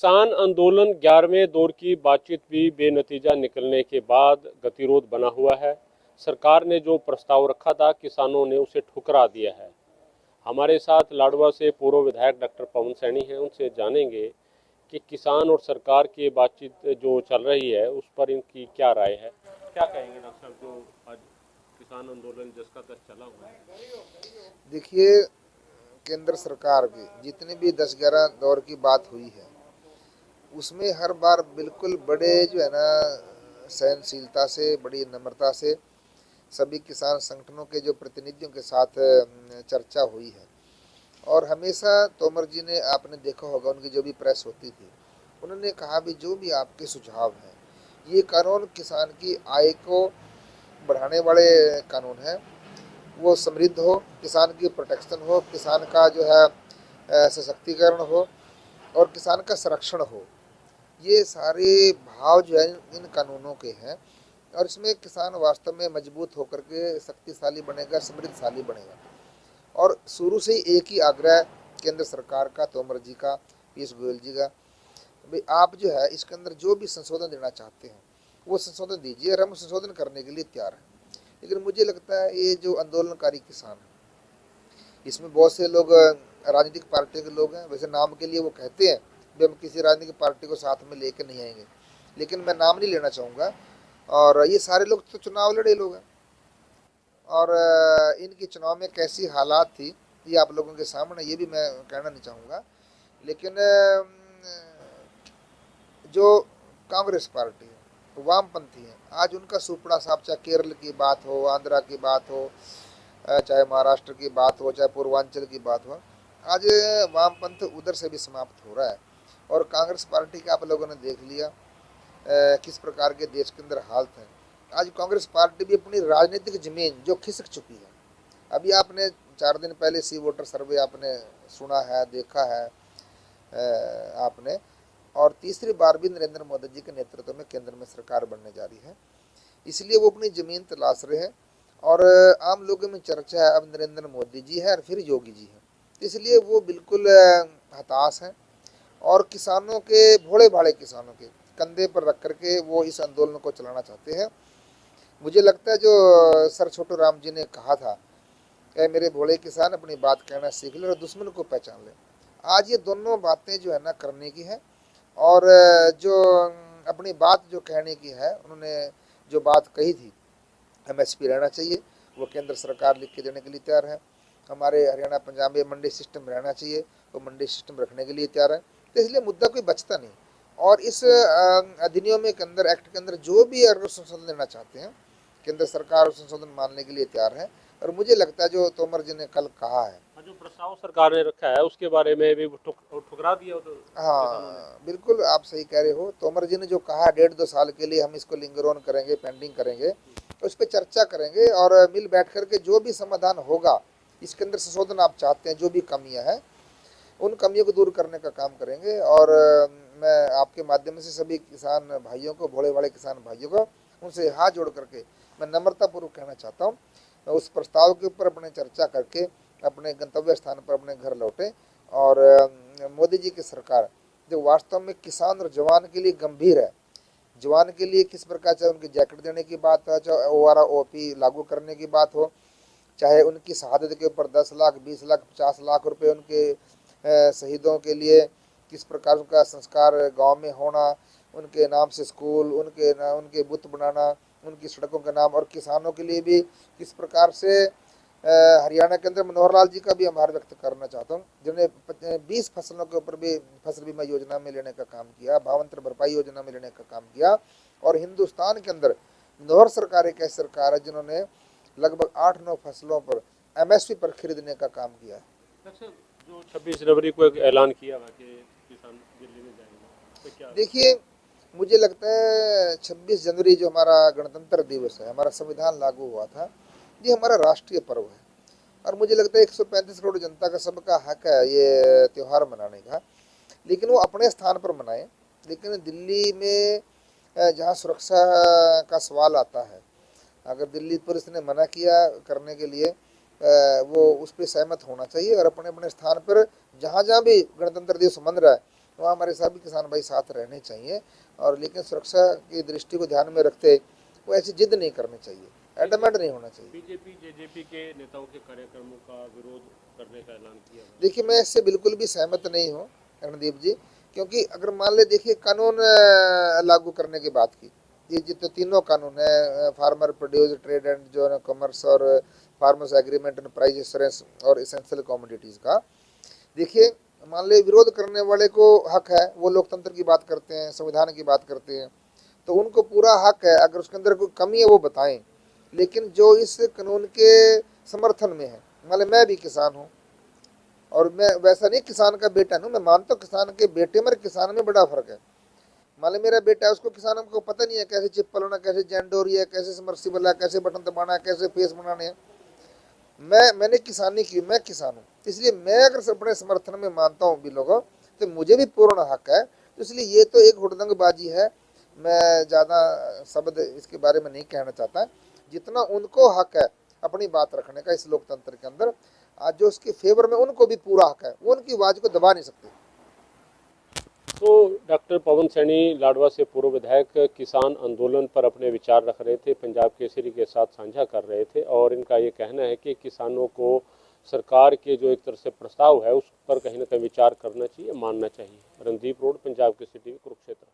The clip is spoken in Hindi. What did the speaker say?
किसान आंदोलन 11वें दौर की बातचीत भी बेनतीजा निकलने के बाद गतिरोध बना हुआ है। सरकार ने जो प्रस्ताव रखा था किसानों ने उसे ठुकरा दिया है। हमारे साथ लाडवा से पूर्व विधायक डॉक्टर पवन सैनी हैं, उनसे जानेंगे कि किसान और सरकार की बातचीत जो चल रही है उस पर इनकी क्या राय है। क्या कहेंगे डॉक्टर साहब, जो आज किसान आंदोलन जिसका तक चला हुआ है। देखिए, केंद्र सरकार की जितनी भी 10-11 दौर की बात हुई है उसमें हर बार बिल्कुल बड़े जो है ना सहनशीलता से, बड़ी नम्रता से सभी किसान संगठनों के जो प्रतिनिधियों के साथ चर्चा हुई है। और हमेशा तोमर जी ने, आपने देखा होगा उनकी जो भी प्रेस होती थी, उन्होंने कहा भी जो भी आपके सुझाव हैं, ये कानून किसान की आय को बढ़ाने वाले कानून हैं, वो समृद्ध हो, किसान की प्रोटेक्शन हो, किसान का जो है सशक्तिकरण हो और किसान का संरक्षण हो। ये सारे भाव जो है इन कानूनों के हैं और इसमें किसान वास्तव में मजबूत होकर के शक्तिशाली बनेगा, समृद्धशाली बनेगा। और शुरू से ही एक ही आग्रह केंद्र सरकार का, तोमर जी का, पीयूष गोयल जी का, भाई आप जो है इसके अंदर जो भी संशोधन देना चाहते हैं वो संशोधन दीजिए और हम संशोधन करने के लिए तैयार हैं। लेकिन मुझे लगता है ये जो आंदोलनकारी किसान है, इसमें बहुत से लोग राजनीतिक पार्टी के लोग हैं। वैसे नाम के लिए वो कहते हैं कि हम किसी राजनीतिक पार्टी को साथ में लेके नहीं आएंगे, लेकिन मैं नाम नहीं लेना चाहूँगा। और ये सारे लोग तो चुनाव लड़े लोग हैं और इनकी चुनाव में कैसी हालात थी ये आप लोगों के सामने, ये भी मैं कहना नहीं चाहूँगा। लेकिन जो कांग्रेस पार्टी है, वामपंथी है, आज उनका सुपड़ा साफ, चाहे केरल की बात हो, आंध्रा की बात हो, चाहे महाराष्ट्र की बात हो, चाहे पूर्वांचल की बात हो, आज वामपंथ उधर से भी समाप्त हो रहा है। और कांग्रेस पार्टी का आप लोगों ने देख लिया किस प्रकार के देश के अंदर हालत है। आज कांग्रेस पार्टी भी अपनी राजनीतिक जमीन जो खिसक चुकी है। अभी आपने 4 दिन पहले सी वोटर सर्वे आपने सुना है, देखा है आपने। और तीसरी बार भी नरेंद्र मोदी जी के नेतृत्व में केंद्र में सरकार बनने जा रही है, इसलिए वो अपनी जमीन तलाश रहे हैं। और आम लोगों में चर्चा है अब नरेंद्र मोदी जी है और फिर योगी जी है, इसलिए वो बिल्कुल हताश हैं और किसानों के, भोले भाले किसानों के कंधे पर रख करके वो इस आंदोलन को चलाना चाहते हैं। मुझे लगता है जो सर छोटू राम जी ने कहा था, मेरे भोले किसान अपनी बात कहना सीख ले और दुश्मन को पहचान ले, आज ये दोनों बातें जो है ना करने की है। और जो अपनी बात जो कहने की है, उन्होंने जो बात कही थी एमएसपी रहना चाहिए, वो केंद्र सरकार लिख के देने के लिए तैयार है। हमारे हरियाणा पंजाब में मंडी सिस्टम रहना चाहिए, वो मंडी सिस्टम रखने के लिए तैयार है। तो इसलिए मुद्दा कोई बचता नहीं। और इस अधिनियम के अंदर, एक्ट के अंदर जो भी अगर संशोधन देना चाहते हैं, केंद्र सरकार उस संशोधन मानने के लिए तैयार है। और मुझे लगता है जो तोमर जी ने कल कहा है, जो प्रस्ताव सरकार ने रखा है उसके बारे में भी ठुकरा दिया तो किसानों ने। हाँ बिल्कुल आप सही कह रहे हो। तोमर जी ने जो कहा 1.5-2 साल के लिए हम इसको लिंगर ऑन करेंगे, पेंडिंग करेंगे, उस पर चर्चा करेंगे और मिल बैठ करके जो भी समाधान होगा, इसके अंदर संशोधन आप चाहते हैं, जो भी कमियां हैं उन कमियों को दूर करने का काम करेंगे। और मैं आपके माध्यम से सभी किसान भाइयों को, भोले भाले किसान भाइयों को, उनसे हाथ जोड़ करके मैं नम्रतापूर्वक कहना चाहता हूँ, उस प्रस्ताव के ऊपर अपने चर्चा करके अपने गंतव्य स्थान पर अपने घर लौटें। और मोदी जी की सरकार जो वास्तव में किसान और जवान के लिए गंभीर है, जवान के लिए किस प्रकार, चाहे उनकी जैकेट देने की बात हो, चाहे OROP लागू करने की बात हो, चाहे उनकी शहादत के ऊपर 10 लाख, 20 लाख, 50 लाख रुपए उनके शहीदों के लिए किस प्रकार उनका संस्कार गांव में होना, उनके नाम से स्कूल, उनके बुत बनाना, उनकी सड़कों का नाम, और किसानों के लिए भी किस प्रकार से हरियाणा के अंदर मनोहर लाल जी का भी आभार व्यक्त करना चाहता हूँ, जिन्होंने 20 फसलों के ऊपर भी फसल बीमा योजना में लेने का काम किया, भावांतर भरपाई योजना में लेने का काम किया। और हिंदुस्तान के अंदर मनोहर सरकार एक ऐसी सरकार है जिन्होंने लगभग 8-9 फसलों पर MSP पर खरीदने का काम किया है। जो 26 जनवरी को एक ऐलान किया था कि किसान दिल्ली में जाएंगे, तो क्या। देखिए, मुझे लगता है 26 जनवरी जो हमारा गणतंत्र दिवस है, हमारा संविधान लागू हुआ था, ये हमारा राष्ट्रीय पर्व है। और मुझे लगता है 135 करोड़ जनता का, सबका हक है ये त्यौहार मनाने का, लेकिन वो अपने स्थान पर मनाएं। लेकिन दिल्ली में जहाँ सुरक्षा का सवाल आता है, अगर दिल्ली पुलिस ने मना किया करने के लिए, वो उस पर सहमत होना चाहिए और अपने अपने स्थान पर जहाँ जहाँ भी गणतंत्र दिवस मन रहा है वहाँ हमारे सभी किसान भाई साथ रहने चाहिए, और लेकिन सुरक्षा की दृष्टि को ध्यान में रखते वो ऐसी जिद नहीं करनी चाहिए, एडमेंट नहीं होना चाहिए। बीजेपी जेजेपी के नेताओं के कार्यक्रमों का विरोध करने का ऐलान किया। देखिए, मैं इससे बिल्कुल भी सहमत नहीं हूँ रणदीप जी, क्योंकि अगर मान ले देखिए कानून लागू करने की बात की, ये जितने तीनों कानून है, फार्मर प्रोड्यूस ट्रेड एंड जो है कॉमर्स, और farmers agreement and price assurance, और एसेंशियल कमोडिटीज़ का, देखिए मान ले विरोध करने वाले को हक है, वो लोकतंत्र की बात करते हैं, संविधान की बात करते हैं, तो उनको पूरा हक है, अगर उसके अंदर कोई कमी है वो बताएं। लेकिन जो इस कानून के समर्थन में है, मान ली मैं भी किसान हूँ, और मैं वैसा नहीं किसान का बेटा हूँ, मैं मानता हूँ किसान के बेटे में किसान में बड़ा फर्क है। मान ली मेरा बेटा है, उसको किसानों को पता नहीं है कैसे चिप पलाना, कैसे जैंडोरी है, कैसे समर्सिबल है, कैसे बटन दबाना है, कैसे फेस बनाने हैं। मैंने किसानी की, मैं किसान हूँ, इसलिए मैं अगर अपने समर्थन में मानता हूँ बिलों को, तो मुझे भी पूर्ण हक है। तो इसलिए ये तो एक हुड़दंगबाजी है, मैं ज़्यादा शब्द इसके बारे में नहीं कहना चाहता। जितना उनको हक है अपनी बात रखने का इस लोकतंत्र के अंदर, आज जो उसके फेवर में उनको भी पूरा हक है, वो उनकी आवाज़ को दबा नहीं सकते। तो डॉक्टर पवन सैनी लाडवा से पूर्व विधायक किसान आंदोलन पर अपने विचार रख रहे थे, पंजाब केसरी के साथ साझा कर रहे थे, और इनका ये कहना है कि किसानों को सरकार के जो एक तरह से प्रस्ताव है उस पर कहीं ना कहीं विचार करना चाहिए, मानना चाहिए। Randeep road, Punjab Kesari TV, Kurukshetra.